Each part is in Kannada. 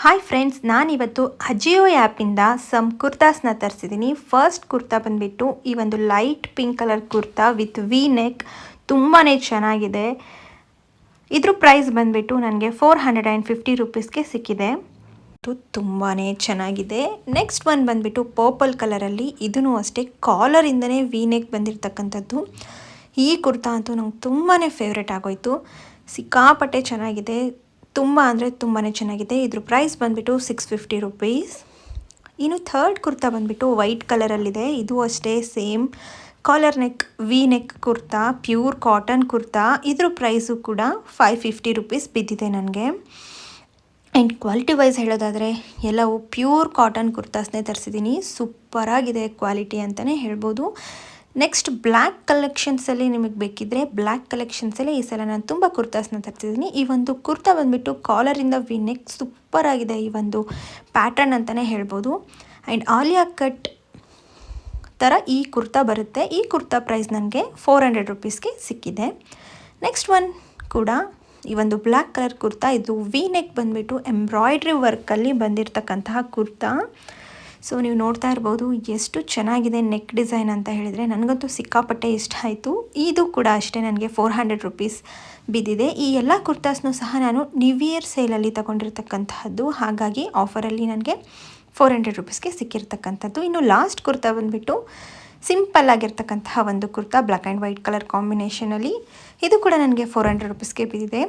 ಹಾಯ್ ಫ್ರೆಂಡ್ಸ್, ನಾನಿವತ್ತು ಅಜಿಯೋ ಆ್ಯಪಿಂದ ಸಮ್ ಕುರ್ತಾಸ್ನ ತರಿಸಿದ್ದೀನಿ. ಫಸ್ಟ್ ಕುರ್ತಾ ಬಂದುಬಿಟ್ಟು ಈ ಒಂದು light pink colour kurta with V neck. ತುಂಬಾ ಚೆನ್ನಾಗಿದೆ. ಇದ್ರ ಪ್ರೈಸ್ ಬಂದುಬಿಟ್ಟು ನನಗೆ 450 ರುಪೀಸ್ಗೆ ಸಿಕ್ಕಿದೆ. ತುಂಬಾ ಚೆನ್ನಾಗಿದೆ. ನೆಕ್ಸ್ಟ್ ಒನ್ ಬಂದುಬಿಟ್ಟು ಪರ್ಪಲ್ ಕಲರಲ್ಲಿ. ಇದೂ ಅಷ್ಟೇ ಕಾಲರಿಂದನೇ ವಿ ನೆಕ್ ಬಂದಿರತಕ್ಕಂಥದ್ದು. ಈ ಕುರ್ತಾ ಅಂತೂ ನಂಗೆ ತುಂಬಾ ಫೇವ್ರೇಟ್ ಆಗೋಯಿತು. ಸಿಕ್ಕಾಪಟ್ಟೆ ಚೆನ್ನಾಗಿದೆ. ತುಂಬ ಅಂದರೆ ತುಂಬಾ ಚೆನ್ನಾಗಿದೆ. ಇದ್ರ ಪ್ರೈಸ್ ಬಂದುಬಿಟ್ಟು 650 ರುಪೀಸ್. ಇನ್ನು ಥರ್ಡ್ ಕುರ್ತಾ ಬಂದುಬಿಟ್ಟು ವೈಟ್ ಕಲರಲ್ಲಿದೆ. ಇದು ಅಷ್ಟೇ same collar neck V neck kurta, pure cotton kurta. ಇದ್ರ ಪ್ರೈಸು ಕೂಡ 550 ರುಪೀಸ್ ಬಿದ್ದಿದೆ ನನಗೆ. ಆ್ಯಂಡ್ ಕ್ವಾಲಿಟಿ ವೈಸ್ ಹೇಳೋದಾದರೆ ಎಲ್ಲವೂ ಪ್ಯೂರ್ ಕಾಟನ್ ಕುರ್ತಾಸ್ನೇ ತರಿಸಿದ್ದೀನಿ. ಸೂಪರಾಗಿದೆ ಕ್ವಾಲಿಟಿ ಅಂತಲೇ ಹೇಳ್ಬೋದು. ನೆಕ್ಸ್ಟ್ ಬ್ಲ್ಯಾಕ್ ಕಲೆಕ್ಷನ್ಸಲ್ಲಿ ನಿಮಗೆ ಬೇಕಿದ್ದರೆ ಬ್ಲ್ಯಾಕ್ ಕಲೆಕ್ಷನ್ಸಲ್ಲಿ ಈ ಸಲ ನಾನು ತುಂಬ ಕುರ್ತಾಸ್ನ ತರ್ತಿದ್ದೀನಿ. ಈ ಒಂದು ಕುರ್ತಾ ಬಂದುಬಿಟ್ಟು ಕಾಲರಿಂದ ವಿ ನೆಕ್ ಸೂಪರಾಗಿದೆ. ಈ ಒಂದು ಪ್ಯಾಟರ್ನ್ ಅಂತಲೇ ಹೇಳ್ಬೋದು. ಆ್ಯಂಡ್ ಆಲಿಯಾ ಕಟ್ ಥರ ಈ ಕುರ್ತಾ ಬರುತ್ತೆ. ಈ ಕುರ್ತಾ ಪ್ರೈಸ್ ನನಗೆ 400 ರುಪೀಸ್ಗೆ ಸಿಕ್ಕಿದೆ. ನೆಕ್ಸ್ಟ್ ಒನ್ ಕೂಡ ಈ ಒಂದು ಬ್ಲ್ಯಾಕ್ ಕಲರ್ ಕುರ್ತಾ. ಇದು ವಿ ನೆಕ್ ಬಂದುಬಿಟ್ಟು ಎಂಬ್ರಾಯ್ಡ್ರಿ ವರ್ಕಲ್ಲಿ ಬಂದಿರತಕ್ಕಂತಹ ಕುರ್ತಾ. ಸೊ ನೀವು ನೋಡ್ತಾ ಇರ್ಬೋದು ಎಷ್ಟು ಚೆನ್ನಾಗಿದೆ ನೆಕ್ ಡಿಸೈನ್ ಅಂತ ಹೇಳಿದರೆ ನನಗಂತೂ ಸಿಕ್ಕಾಪಟ್ಟೆ ಇಷ್ಟ ಆಯಿತು. ಇದು ಕೂಡ ಅಷ್ಟೇ ನನಗೆ 400 ರುಪೀಸ್ ಬಿದ್ದಿದೆ. ಈ ಎಲ್ಲ ಕುರ್ತಾಸ್ನೂ ಸಹ ನಾನು ನ್ಯೂ ಇಯರ್ ಸೇಲಲ್ಲಿ ತಗೊಂಡಿರ್ತಕ್ಕಂತಹದ್ದು. ಹಾಗಾಗಿ ಆಫರಲ್ಲಿ ನನಗೆ 400 ರುಪೀಸ್ಗೆ ಸಿಕ್ಕಿರ್ತಕ್ಕಂಥದ್ದು. ಇನ್ನು ಲಾಸ್ಟ್ ಕುರ್ತಾ ಬಂದುಬಿಟ್ಟು ಸಿಂಪಲ್ ಆಗಿರ್ತಕ್ಕಂತಹ ಒಂದು kurta black and white colour ಕಾಂಬಿನೇಷನಲ್ಲಿ. ಇದು ಕೂಡ ನನಗೆ 400 ರುಪೀಸ್ಗೆ ಬಿದ್ದಿದೆ.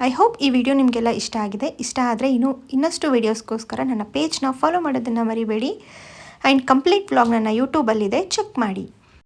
ಐ ಹೋಪ್ ಈ ವಿಡಿಯೋ ನಿಮಗೆಲ್ಲ ಇಷ್ಟ ಆಗಿದೆ. ಇಷ್ಟ ಆದರೆ ಇನ್ನಷ್ಟು ವೀಡಿಯೋಸ್ಗೋಸ್ಕರ ನನ್ನ ಪೇಜ್ನ ಫಾಲೋ ಮಾಡೋದನ್ನು ಮರಿಬೇಡಿ. ಆ್ಯಂಡ್ ಕಂಪ್ಲೀಟ್ ವ್ಲಾಗ್ ನನ್ನ ಯೂಟ್ಯೂಬಲ್ಲಿದೆ, ಚೆಕ್ ಮಾಡಿ.